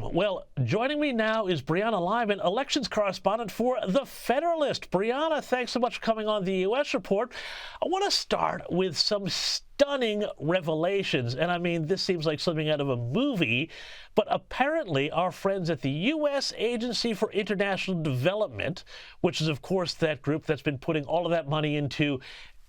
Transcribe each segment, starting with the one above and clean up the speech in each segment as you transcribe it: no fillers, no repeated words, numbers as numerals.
Well, joining me now is Brianna Lyman, elections correspondent for The Federalist. Brianna, thanks so much for coming on the U.S. Report. I want to start with some stunning revelations. And I mean, this seems like something out of a movie, but apparently our friends at the U.S. Agency for International Development, which is, of course, that group that's been putting all of that money into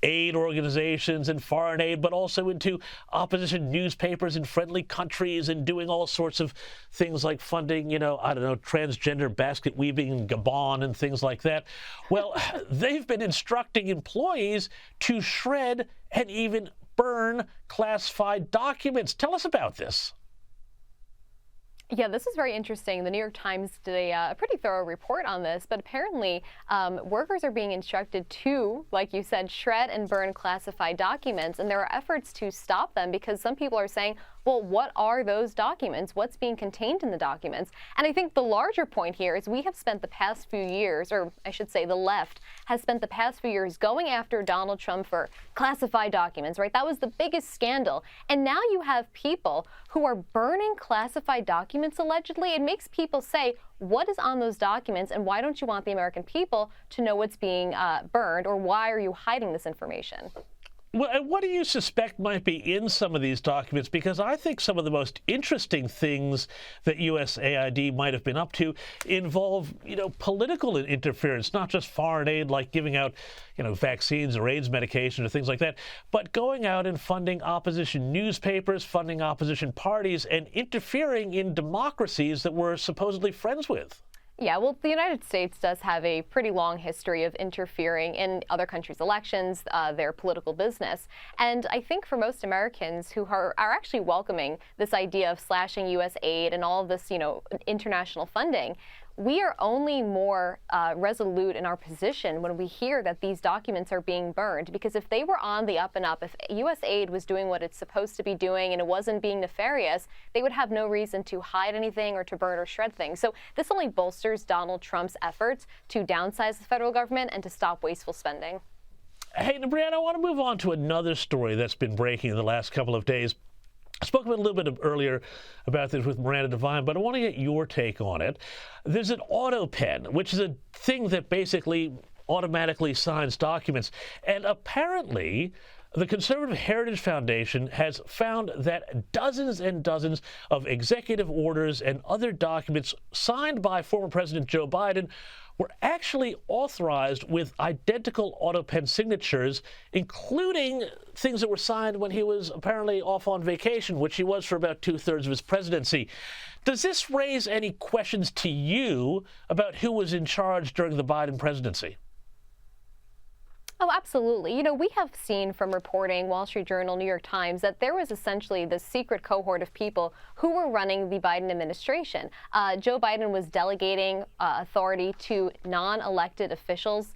aid organizations and foreign aid, but also into opposition newspapers in friendly countries and doing all sorts of things like funding, transgender basket weaving in Gabon and things like that. Well, they've been instructing employees to shred and even burn classified documents. Tell us about this. Yeah, this is very interesting. The New York Times did a pretty thorough report on this, but apparently workers are being instructed to, like you said, shred and burn classified documents, and there are efforts to stop them because some people are saying, well, what are those documents? What's being contained in the documents? And I think the larger point here is we have spent the past few years, or I should say the left has spent the past few years going after Donald Trump for classified documents, right? That was the biggest scandal. And now you have people who are burning classified documents allegedly. It makes people say, what is on those documents and why don't you want the American people to know what's being burned, or why are you hiding this information? Well, and what do you suspect might be in some of these documents? Because I think some of the most interesting things that USAID might have been up to involve, political interference, not just foreign aid like giving out, vaccines or AIDS medication or things like that, but going out and funding opposition newspapers, funding opposition parties, and interfering in democracies that we're supposedly friends with. Yeah, well, the United States does have a pretty long history of interfering in other countries' elections, their political business. And I think for most Americans who are actually welcoming this idea of slashing U.S. aid and all of this, international funding, we are only more resolute in our position when we hear that these documents are being burned. Because if they were on the up and up, if USAID was doing what it's supposed to be doing and it wasn't being nefarious, they would have no reason to hide anything or to burn or shred things. So this only bolsters Donald Trump's efforts to downsize the federal government and to stop wasteful spending. Hey, Brianna, I want to move on to another story that's been breaking in the last couple of days. I spoke a little bit earlier about this with Miranda Devine, but I want to get your take on it. There's an auto pen, which is a thing that basically automatically signs documents. And apparently, the Conservative Heritage Foundation has found that dozens and dozens of executive orders and other documents signed by former President Joe Biden were actually authorized with identical auto pen signatures, including things that were signed when he was apparently off on vacation, which he was for about 2/3 of his presidency. Does this raise any questions to you about who was in charge during the Biden presidency? Oh, absolutely. We have seen from reporting, Wall Street Journal, New York Times, that there was essentially this secret cohort of people who were running the Biden administration. Joe Biden was delegating authority to non-elected officials.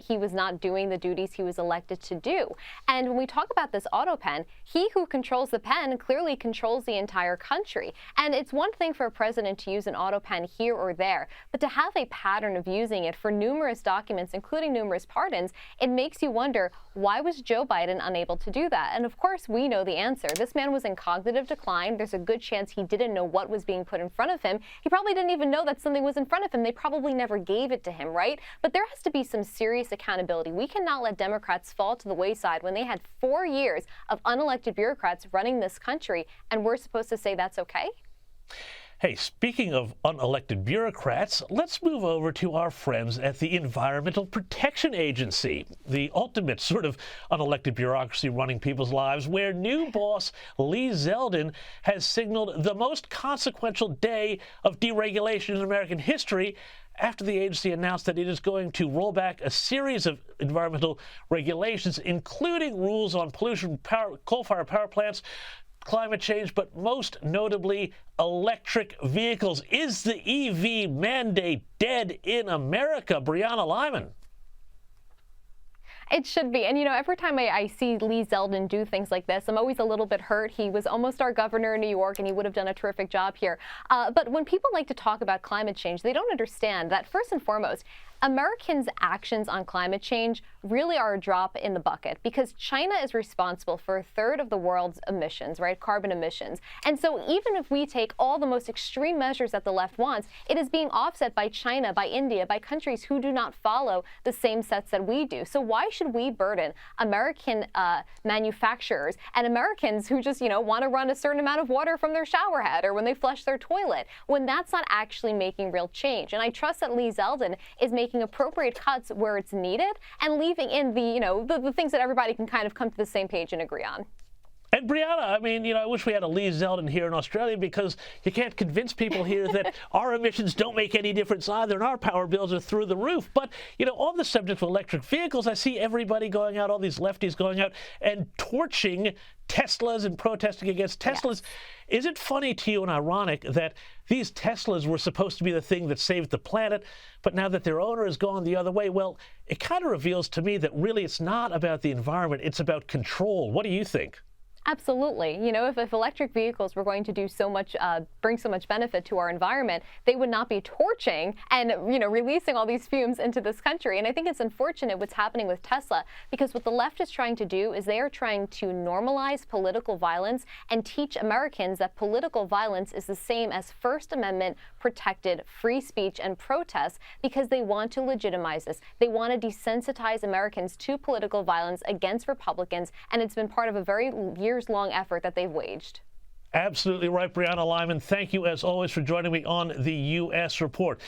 He was not doing the duties he was elected to do. And when we talk about this auto pen, he who controls the pen clearly controls the entire country. And it's one thing for a president to use an auto pen here or there, but to have a pattern of using it for numerous documents, including numerous pardons, it makes you wonder, why was Joe Biden unable to do that? And of course, we know the answer. This man was in cognitive decline. There's a good chance he didn't know what was being put in front of him. He probably didn't even know that something was in front of him. They probably never gave it to him, right? But there has to be some serious accountability. We cannot let Democrats fall to the wayside when they had 4 years of unelected bureaucrats running this country, and we're supposed to say that's okay? Hey, speaking of unelected bureaucrats, let's move over to our friends at the Environmental Protection Agency, the ultimate sort of unelected bureaucracy running people's lives, where new boss Lee Zeldin has signaled the most consequential day of deregulation in American history after the agency announced that it is going to roll back a series of environmental regulations, including rules on pollution, coal-fired power plants, climate change, but most notably electric vehicles. Is the EV mandate dead in America? Brianna Lyman. It should be. And, every time I see Lee Zeldin do things like this, I'm always a little bit hurt. He was almost our governor in New York, and he would have done a terrific job here. But when people like to talk about climate change, they don't understand that, first and foremost, Americans' actions on climate change really are a drop in the bucket because China is responsible for a third of the world's emissions, right? Carbon emissions. And so even if we take all the most extreme measures that the left wants, it is being offset by China, by India, by countries who do not follow the same sets that we do. So why should we burden American manufacturers and Americans who just, want to run a certain amount of water from their shower head or when they flush their toilet when that's not actually making real change? And I trust that Lee Zeldin is making appropriate cuts where it's needed and leaving in the things that everybody can kind of come to the same page and agree on. And Brianna, I mean, I wish we had a Lee Zeldin here in Australia because you can't convince people here that our emissions don't make any difference either and our power bills are through the roof. But, on the subject of electric vehicles, I see everybody going out, all these lefties going out and torching Teslas and protesting against Teslas. Yes. Is it funny to you and ironic that these Teslas were supposed to be the thing that saved the planet, but now that their owner has gone the other way, well, it kind of reveals to me that really it's not about the environment, it's about control. What do you think? Absolutely. If electric vehicles were going to do so much, bring so much benefit to our environment, they would not be torching and, releasing all these fumes into this country. And I think it's unfortunate what's happening with Tesla because what the left is trying to do is they are trying to normalize political violence and teach Americans that political violence is the same as First Amendment protected free speech and protests because they want to legitimize this. They want to desensitize Americans to political violence against Republicans, and it's been part of a very years-long effort that they've waged. Absolutely right, Brianna Lyman. Thank you, as always, for joining me on the U.S. Report.